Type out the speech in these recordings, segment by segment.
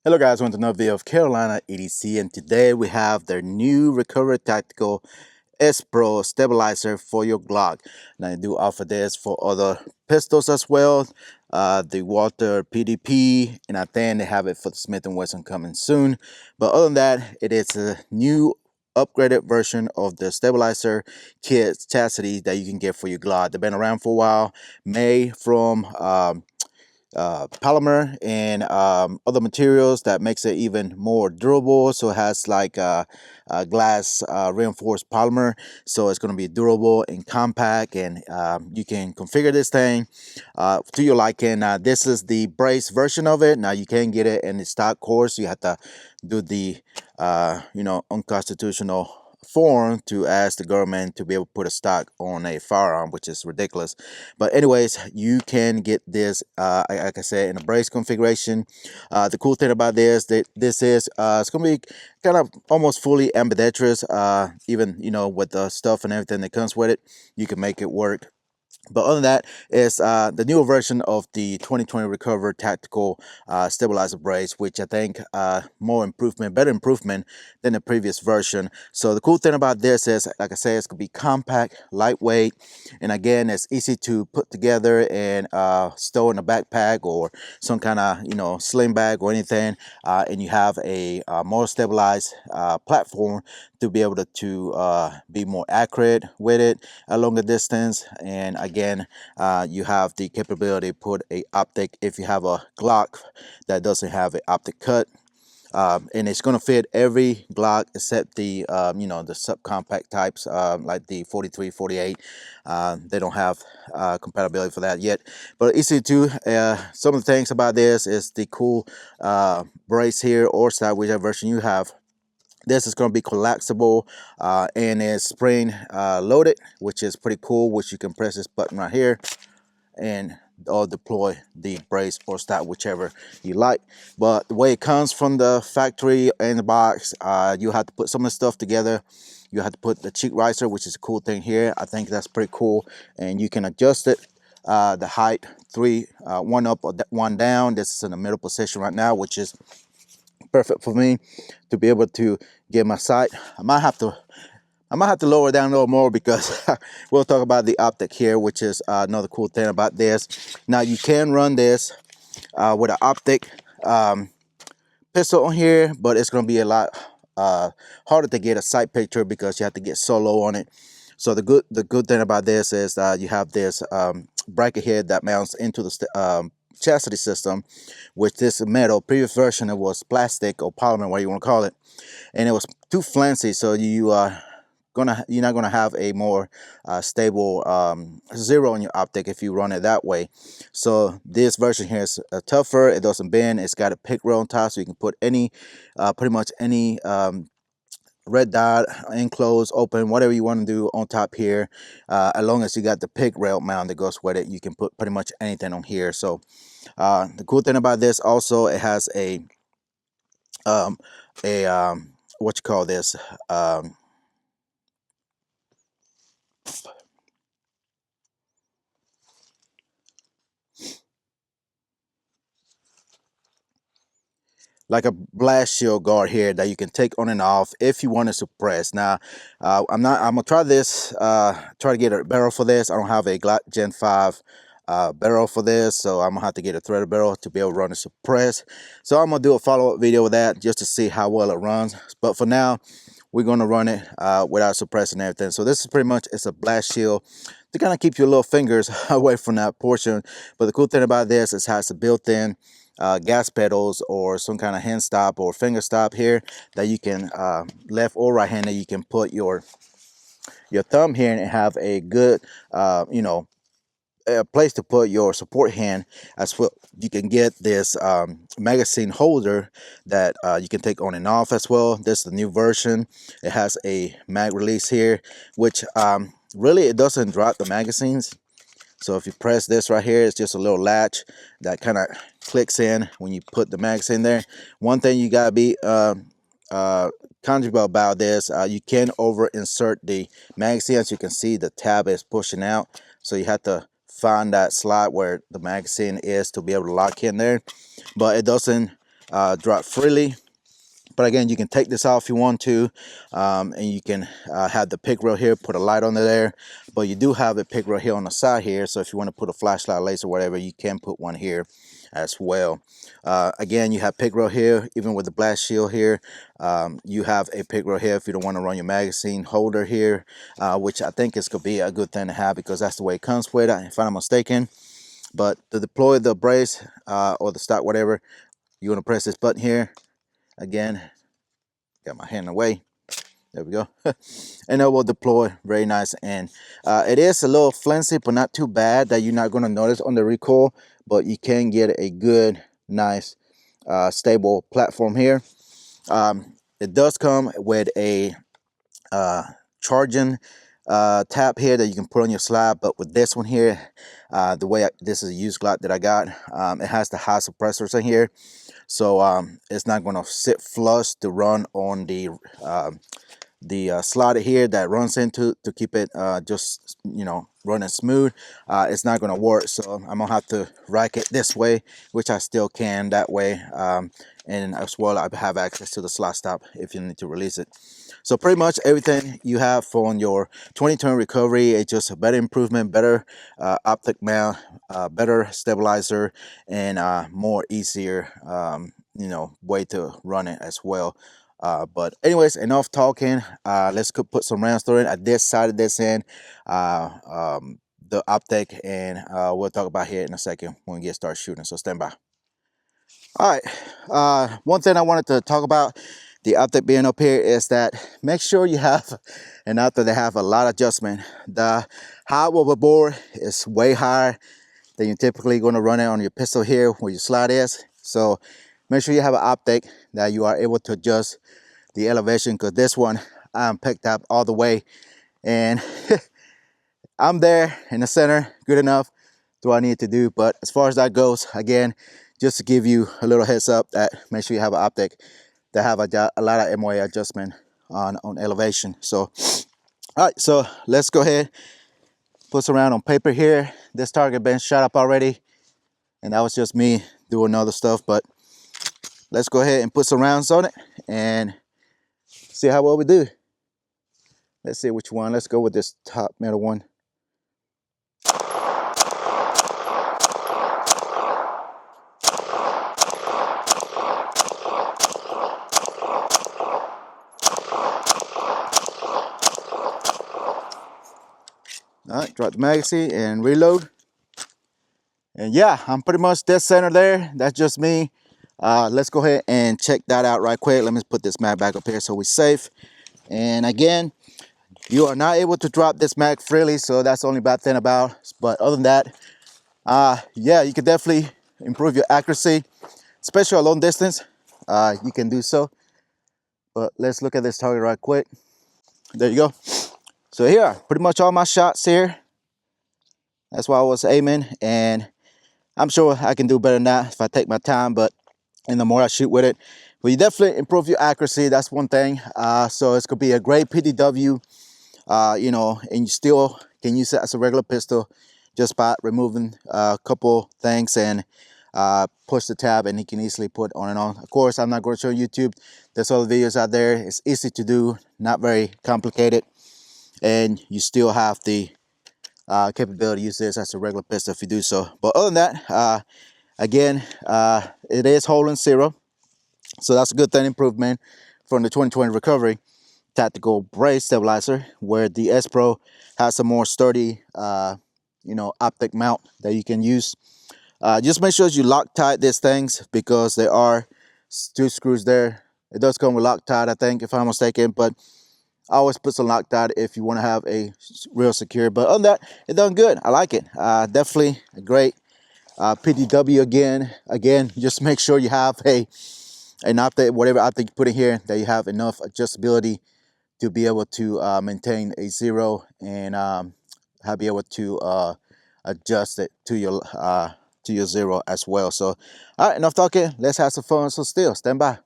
Hello guys, welcome to another video of Carolina EDC, and today we have their new Recovery Tactical S Pro stabilizer for your Glock. Now I do offer this for other pistols as well, the Walther PDP, and I think they have it for the Smith & Wesson coming soon. But other than that, it is a new upgraded version of the stabilizer kit chassis that you can get for your Glock. They've been around for a while, made from polymer and other materials that makes it even more durable. So it has like glass reinforced polymer, so it's going to be durable and compact, and you can configure this thing to your liking. This is the brace version of it. Now you can get it in the stock course. You have to do the unconstitutional form to ask the government to be able to put a stock on a firearm, which is ridiculous. But anyways, you can get this like I said, in a brace configuration. The cool thing about this is it's gonna be kind of almost fully ambidextrous, even with the stuff and everything that comes with it, you can make it work. But other than that, is the newer version of the 2020 Recover Tactical Stabilizer Brace, which I think better improvement than the previous version. So the cool thing about this is, like I said, it's going to be compact, lightweight, and again, it's easy to put together and store in a backpack or some kind of sling bag or anything. And you have a more stabilized platform to be able to be more accurate with it a longer distance. And again, you have the capability to put a optic if you have a Glock that doesn't have an optic cut. And it's going to fit every Glock except the the subcompact types, like the 43, 48. They don't have compatibility for that yet, but easy to some of the things about this is the cool brace here, or style, whichever version you have. This is going to be collapsible and is spring loaded, which is pretty cool, which you can press this button right here and deploy the brace or stock, whichever you like. But the way it comes from the factory in the box, you have to put some of the stuff together. You have to put the cheek riser, which is a cool thing here. I think that's pretty cool, and you can adjust it, the height, one up or one down. This is in the middle position right now, which is perfect for me to be able to get my sight. I might have to lower it down a little more, because we'll talk about the optic here, which is another cool thing about this. Now you can run this with an optic pistol on here, but it's going to be a lot harder to get a sight picture because you have to get so low on it. So the good thing about this is you have this bracket here that mounts into the chassis system, which this metal. Previous version, it was plastic or polymer, whatever you want to call it, and it was too flimsy, so you're not gonna have a more stable zero on your optic if you run it that way. So this version here is tougher. It doesn't bend. It's got a pick rail on top, so you can put any pretty much any red dot, enclosed, open, whatever you want to do on top here. As long as you got the pick rail mount that goes with it, you can put pretty much anything on here. So the cool thing about this also, it has a what you call this, like a blast shield guard here that you can take on and off if you want to suppress. Now I'm gonna try this, try to get a barrel for this. I don't have a Glock Gen 5 barrel for this, so I'm gonna have to get a threaded barrel to be able to run and suppress. So I'm gonna do a follow-up video with that just to see how well it runs. But for now, we're gonna run it without suppressing everything. So this is pretty much, it's a blast shield to kind of keep your little fingers away from that portion. But the cool thing about this is it has a built-in gas pedals or some kind of hand stop or finger stop here that you can left or right handed, you can put your thumb here and have a good you know, a place to put your support hand. As well, you can get this magazine holder that you can take on and off as well. This is the new version. It has a mag release here, which really it doesn't drop the magazines. So if you press this right here, it's just a little latch that kind of clicks in when you put the magazine there. One thing you gotta be conscious about this, you can over insert the magazine. As you can see, the tab is pushing out, so you have to find that slot where the magazine is to be able to lock in there. But it doesn't drop freely. But again, you can take this off if you want to, and you can have the pick rail here, put a light under there. But you do have a pick rail here on the side here, so if you want to put a flashlight, laser, whatever, you can put one here as well. Again, you have pick rail here, even with the blast shield here. You have a pick rail here if you don't want to run your magazine holder here, which I think is going to be a good thing to have because that's the way it comes with it, if I'm not mistaken. But to deploy the brace or the stock, whatever, you want to press this button here. Again, got my hand away. There we go. And it will deploy very nice. And it is a little flimsy, but not too bad that you're not going to notice on the recoil. But you can get a good, nice, stable platform here. It does come with a charging tab here that you can put on your slide. But with this one here, the way this is a used Glock that I got, it has the high suppressors in here. So it's not going to sit flush to run on the slot here that runs into to keep it just, you know, running smooth. It's not going to work, so I'm gonna have to rack it this way, which I still can that way. And as well, I have access to the slot stop if you need to release it. So pretty much everything you have from your 2020 recovery, it's just a better improvement, better optic mount, better stabilizer, and more easier, you know, way to run it as well. But anyways, enough talking. Let's put some rounds through it at this side of this end, the optic, and we'll talk about here in a second when we get started shooting. So stand by. All right, one thing I wanted to talk about the optic being up here is that make sure you have an optic that have a lot of adjustment. The height of the bore is way higher than you're typically going to run it on your pistol here where your slide is. So make sure you have an optic that you are able to adjust the elevation, because this one I'm picked up all the way and I'm there in the center good enough to what I need to do. But as far as that goes, again, just to give you a little heads up, that make sure you have an optic that have a lot of MOA adjustment on elevation. So all right, so let's go ahead, put some round on paper here. This target been shot up already, and that was just me doing other stuff. But let's go ahead and put some rounds on it and see how well we do. Let's see which one. Let's go with this top middle one. All right, drop the magazine and reload. And yeah, I'm pretty much dead center there. That's just me. Let's go ahead and check that out right quick. Let me put this mag back up here so we're safe. And again, you are not able to drop this mag freely, so that's the only bad thing about. But other than that, yeah, you can definitely improve your accuracy, especially at long distance. You can do so. But let's look at this target right quick. There you go. So here, pretty much all my shots here. That's why I was aiming, and I'm sure I can do better than that if I take my time, but and the more I shoot with it. But you definitely improve your accuracy, that's one thing. So it's gonna be a great PDW, you know, and you still can use it as a regular pistol just by removing a couple things and push the tab, and you can easily put on and on. Of course, I'm not going to show YouTube. There's other videos out there. It's easy to do, not very complicated, and you still have the capability to use this as a regular pistol if you do so. But other than that, again, it is holding 0, so that's a good thing, improvement from the 2020 recovery tactical brace stabilizer, where the S Pro has a more sturdy you know, optic mount that you can use. Just make sure you Loctite these things because there are 2 screws there. It does come with Loctite, I think, if I'm not mistaken, but I always put some Loctite if you want to have a real secure. But other than that, it's done good. I like it. Definitely a great PDW again. Just make sure you have an optic, whatever optic you put in here, that you have enough adjustability to be able to maintain a 0 and be able to adjust it to your 0 as well. So all right, enough talking, let's have some fun. So still stand by.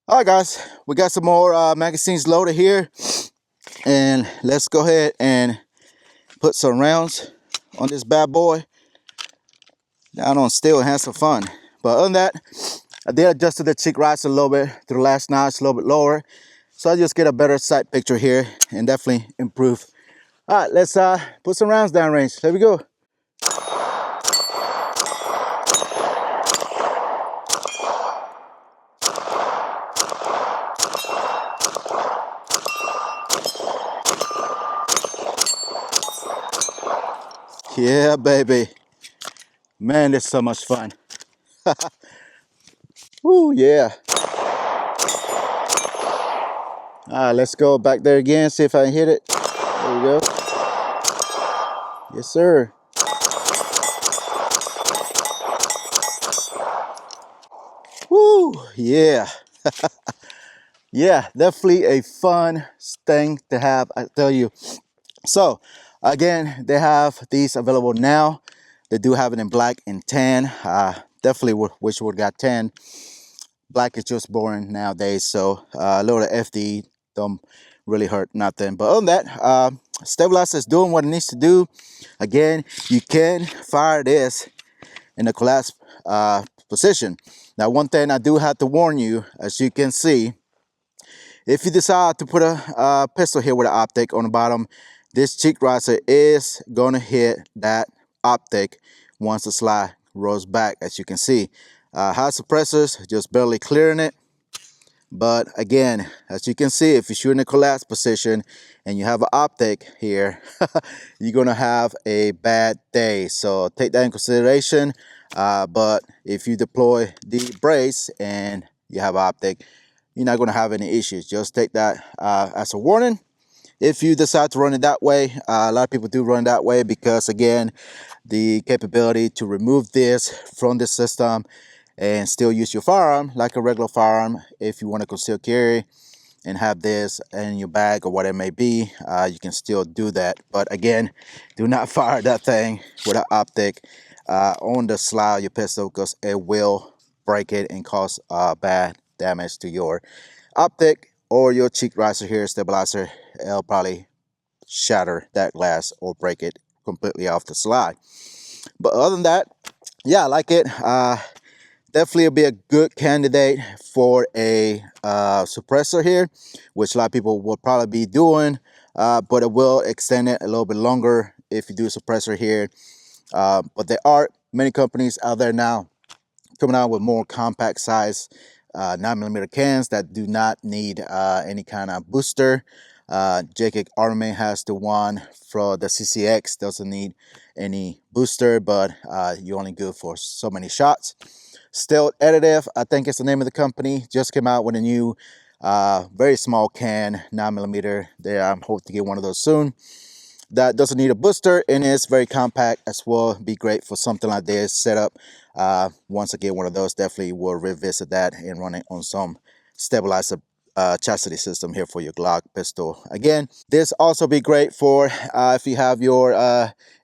All right guys, we got some more magazines loaded here, and let's go ahead and put some rounds on this bad boy down on steel and have some fun. But other than that, I did adjust the cheek riser a little bit to the last notch, a little bit lower, so I just get a better sight picture here and definitely improve. All right, let's put some rounds down range. There we go. Yeah, baby. Man, this is so much fun. Woo, yeah. All right, let's go back there again, see if I can hit it. There we go. Yes, sir. Woo, yeah. Yeah, definitely a fun thing to have, I tell you. So, again, they have these available now. They do have it in black and tan. Definitely wish we would got tan. Black is just boring nowadays, so a little FD don't really hurt nothing. But other than that, stabilizer is doing what it needs to do. Again, you can fire this in the collapse position. Now, one thing I do have to warn you, as you can see, if you decide to put a pistol here with an optic on the bottom, this cheek riser is going to hit that optic once the slide rolls back, as you can see. High suppressors, just barely clearing it. But again, as you can see, if you shoot in a collapse position and you have an optic here, you're going to have a bad day. So take that in consideration. But if you deploy the brace and you have an optic, you're not going to have any issues. Just take that as a warning. If you decide to run it that way, a lot of people do run it that way because, again, the capability to remove this from the system and still use your firearm like a regular firearm, if you want to conceal carry and have this in your bag or whatever it may be, you can still do that. But again, do not fire that thing with an optic on the slide of your pistol, because it will break it and cause bad damage to your optic or your cheek riser here, stabilizer. It'll probably shatter that glass or break it completely off the slide. But other than that, yeah, I like it. Definitely will be a good candidate for a suppressor here, which a lot of people will probably be doing, but it will extend it a little bit longer if you do a suppressor here. But there are many companies out there now coming out with more compact size 9mm cans that do not need any kind of booster. JK Armament has the one for the CCX, doesn't need any booster, but you're only good for so many shots. Stealth Additive, I think it's the name of the company, just came out with a new very small can 9mm. There, I'm hoping to get one of those soon. That doesn't need a booster and it's very compact as well. Be great for something like this setup. Once I get one of those, definitely will revisit that and run it on some stabilizer chastity system here for your Glock pistol. Again, this also be great for if you have your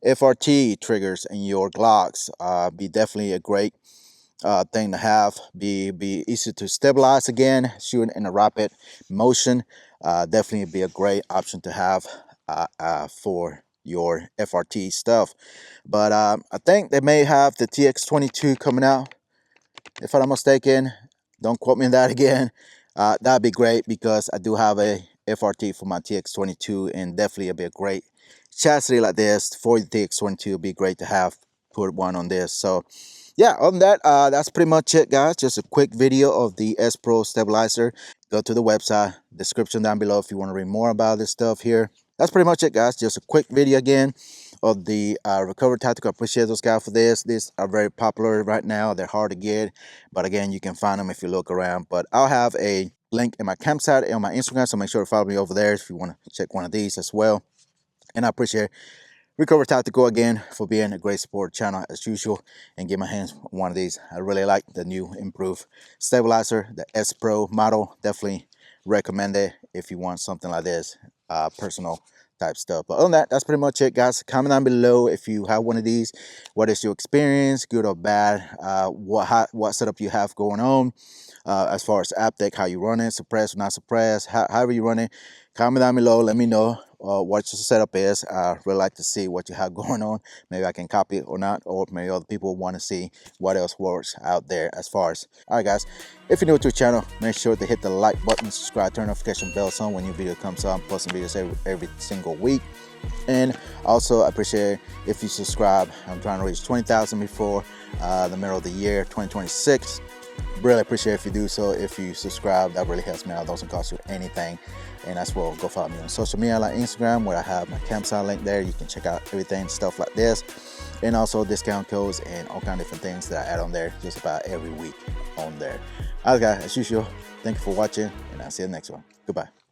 FRT triggers in your Glocks. Be definitely a great thing to have. Be easy to stabilize. Again, shooting in a rapid motion, definitely be a great option to have for your FRT stuff. But I think they may have the TX22 coming out, if I'm not mistaken. Don't quote me on that again. That'd be great because I do have a FRT for my TX22, and definitely it'd be a great chassis like this for the TX22. It'd be great to have put one on this. So yeah, other than that, that's pretty much it, guys. Just a quick video of the S Pro stabilizer. Go to the website, description down below if you want to read more about this stuff here. That's pretty much it, guys. Just a quick video again of the recovery tactical. I appreciate those guys for this. These are very popular right now. They're hard to get, but again, you can find them if you look around. But I'll have a link in my campsite and on my Instagram, so make sure to follow me over there if you want to check one of these as well. And I appreciate Recover Tactical again for being a great support channel as usual, and get my hands on one of these. I really like the new improved stabilizer, the S Pro model. Definitely recommend it if you want something like this, personal type stuff. But other than that, that's pretty much it, guys. Comment down below if you have one of these. What is your experience, good or bad? What setup you have going on, as far as app deck, how you run it, suppress or not suppress, however you run it. Comment down below. Let me know what your setup is. I really like to see what you have going on. Maybe I can copy it or not, or maybe other people want to see what else works out there as far as. All right, guys, if you're new to the channel, make sure to hit the like button, subscribe, turn notification bells on when new video comes out. I'm posting videos every single week. And also, I appreciate if you subscribe. I'm trying to reach 20,000 before the middle of the year 2026. Really appreciate if you do so. If you subscribe, that really helps me out. It doesn't cost you anything. And as well, go follow me on social media like Instagram, where I have my campsite link there. You can check out everything, stuff like this, and also discount codes and all kinds of different things that I add on there just about every week on there. All right, guys, as usual, thank you for watching, and I'll see you next one. Goodbye.